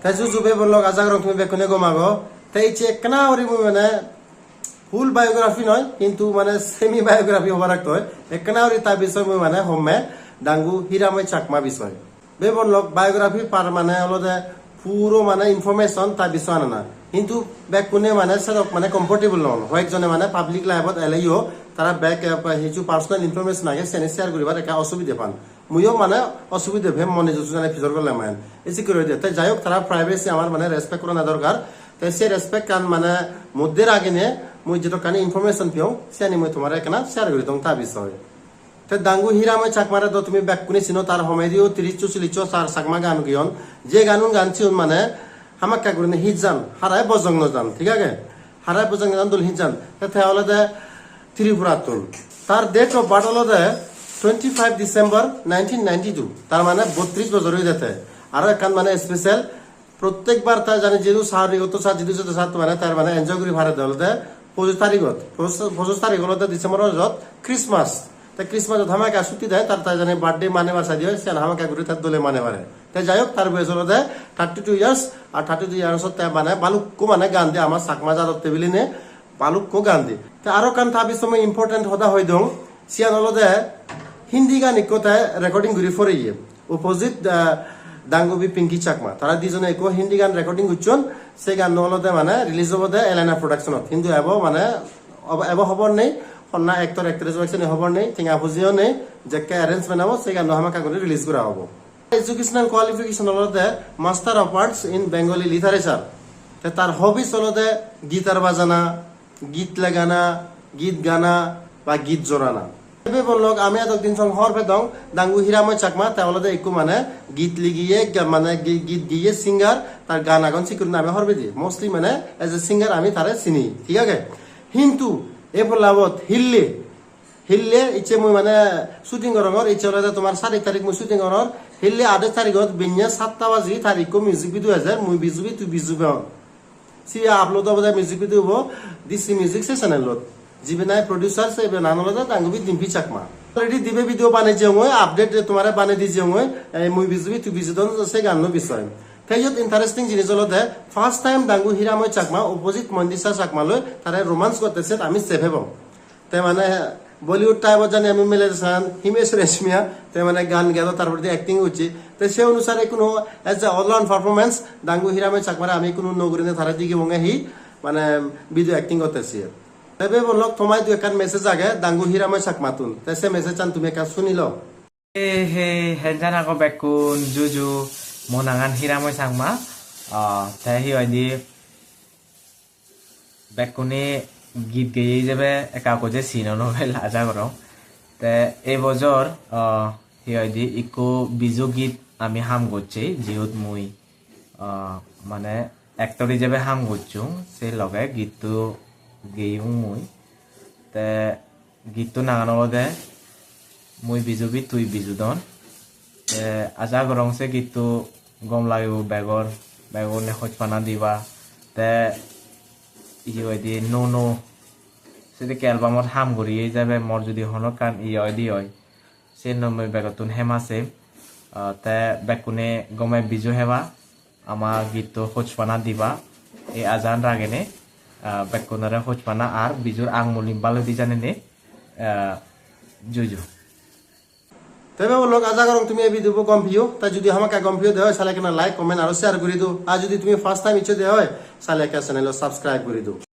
তাই জুজুবে বললো আজাগ রং তুমি বেকুনে গমাগো তাই চেক না ওরি মানে ফুল বায়োগ্রাফি নয় কিন্তু মানে সেমি বায়োগ্রাফি হবার রাখতে হয় একনা ওরি তার বিষয় মানে হোমে ডাঙ্গু হিরাময় চাকমা বিষয় বে বললো বায়োগ্রাফি পার মানে হলো যে পুরো মানে ইনফরমেশন তার বিষয় আনে না কিন্তু বেকুনে মানে সেরক মানে কমফর্টেবল নন কয়েকজনে মানে পাবলিক লাইফত এলাইও তারা ব্যাক কিছু পার্সোনাল ইনফরমেশন আগে সেনে শেয়ার করিবার একটা অসুবিধা পান মুইও মানে অসুবিধা ভে মনে যোজনা ফিজর করলে মান এসি করে দিয়ে তাই যাই হোক তারা প্রাইভেসি আমার মানে রেসপেক্ট করা না দরকার তাই সে রেসপেক্ট কান মানে মধ্যের আগে নে মুই যেটা কানে ইনফরমেশন পিও সে আনি মুই তোমার এখানে শেয়ার করি দং তা বিষয় তাই ডাঙ্গু হিরাময় চাকমারে তো তুমি ব্যাক কুনি চিনো তার হমেদিও 30-40 সার চাকমা গান গিয়ন যে গানুন গানছিউন মানে হামাক্কা করে হিজান হারায় বজং নজান ঠিক আছে হারায় বজং নজান দুল হিজান তাতে হলো দে ত্রিপুরাতুন তার ডেট অফ বার্থ হলো দে 25 ডিসেম্বর 1992 তার মানে 32 বছর হয়ে যেতে আর একখান মানে স্পেশাল প্রত্যেকবার তার জানি যেহেতু সাহায্য সার যেহেতু সাথে মানে তার মানে এনজয় করে ভাড়া দেওয়া হলে 25 তারিখ হলো ডিসেম্বর ক্রিসমাস তাই ক্রিসমাস ধামাকা ছুটি দেয় তার জানি বার্থডে মানে বাসা দিয়ে সে ধামাকা ঘুরে তার দলে মানে মারে তাই যাই হোক তার বয়স হলো 32 ইয়ার্স আর 32 ইয়ার্স মানে বালুক্য মানে গান দিয়ে আমার চাকমা যাদব টেবিলি নে বালুক্য গান দিয়ে তাই আরো কান তার সময় ইম্পর্টেন্ট হতা হয়ে দং সিয়ান হলো হিন্দি গান ইকোতায় রেকর্ডিং ঘুরে ফরে গিয়ে অপোজিট ডাঙ্গুবি পিঙ্কি চাকমা তারা দুজনে একো হিন্দি গান রেকর্ডিং করছেন সেই গান হলো মানে রিলিজ হব এলানা প্রোডাকশনত কিন্তু মানে এব খবর নেই না এক্টর এক্ট্রেস খবর নেই টিঙা ফুজিও নেই যে অ্যারেঞ্জ বানাবো সেই গান হামাকা করে রিলিজ করা হবো এডুকেশনাল কোয়ালিফিকেশন হলো master of arts in Bengali literature তার হবিস হলো গিটার বাজানা গীত লাগানা গীত গানা বা গীত জোরানা বললো আমি এতদিন সঙ্গে হর পেদং ডাঙ্গু হিরাময় চাকমা তাহলে একটু মানে গীত লিগিয়ে মানে গীত গিয়ে সিঙ্গার তার গান আগন শিখুন আমি হরবে দিই মোস্টলি মানে এজ এ সিঙ্গার আমি তারে চিনি ঠিক আছে কিন্তু এ বললাবত হিললে হিললে ইচ্ছে মুই মানে শুটিং করঙর ইচ্ছে হলে তোমার 4 তারিখ মুই শুটিং করঙর হিললে 8 তারিখত বিন্যা 7টা বাজি তারিখ মিউজিক ভিডিও আছে মুই বিজুবি তুই বিজুবে সি আপলোড হবে মিউজিক ভিডিও হবো ডিসি মিউজিক সে চ্যানেলত জীবনায় প্রডিউসার সে নানলে ডাঙ্গুবি ডিম্পি চাকমা অলরেডি দিবে ভিডিও বানাই যে আপডেট তোমার বানাই দি যে মুই বিজুবি তুই বিজুদন সে গান বিষয় তাই ইন্টারেস্টিং জিনিস হলো first time Dangu Hiramoy Chakma opposite Mandisa Chakma লৈ তারা রোমান্স করতেছে আমি সেভ হব তাই মানে বলিউড টাইপত জানি আমি মিলে চান হিমেশ রেশমিয়া তাই মানে গান গেল তারপর অ্যাক্টিং হচ্ছে তো সে অনুসারে কোনো এজ এ অলরাউন্ড পারফরমেন্স ডাঙ্গু হিরাময় চাকমারে আমি কোনো নগরীনে তারা দিকে বঙে হি মানে ভিডিও অ্যাক্টিং করতেছি তবে বললো তোমায় দু একান মেসেজ আগে ডাঙ্গু হিরাময় চাকমাতুন তাই সে মেসেজ চান তুমি একা শুনিল হে হেলজান আকৌ বেকুন জুজু মনাঙান হিরাময় চাকমা তাই হি হয়দি বেকুনে গীত গেয়ে যাবে একা যে চিনন হবে লাজা করং তে এই বছর হি হয়দি ইকো বিজু গীত আমি হাম করছি যিহত মুই মানে এক্টর হিসেবে হাম করছু সে লগে গীতটো গেইও মুই তে গীতটো নাগানলে মুই বিজুবি তুই বিজুদন তে আজা গরংসে গীতটো গম লাগিব বেগর নে খোঁজপানা দিবা তে ই হয়দি নো সেদিকে এলবামত হাম ঘুরিয়ে যাবে মোর যদি হনক কান ই হয়দি হয় সে নমই বেগতুন হেমাছে তে বেকুনে গমে বিজু হেবা আমার গীতটো খোঁজপানা দিবা এই আজান রাগেনে বেকুনারে খোঁজপানা আর বিজুর আঙমুলি বালো দি জানে নে জুজু তবে বললো আজা করং তুমি এই ভিডিও গম ভিও তাই যদি আমাকে গম ভিও দেওয়া হয় সালে কেন লাইক কমেন্ট আর শেয়ার করে দিও আর যদি তুমি ফার্স্ট টাইম ইচ্ছে দেওয়া হয় সালে চ্যানেল সাবস্ক্রাইব করে দিও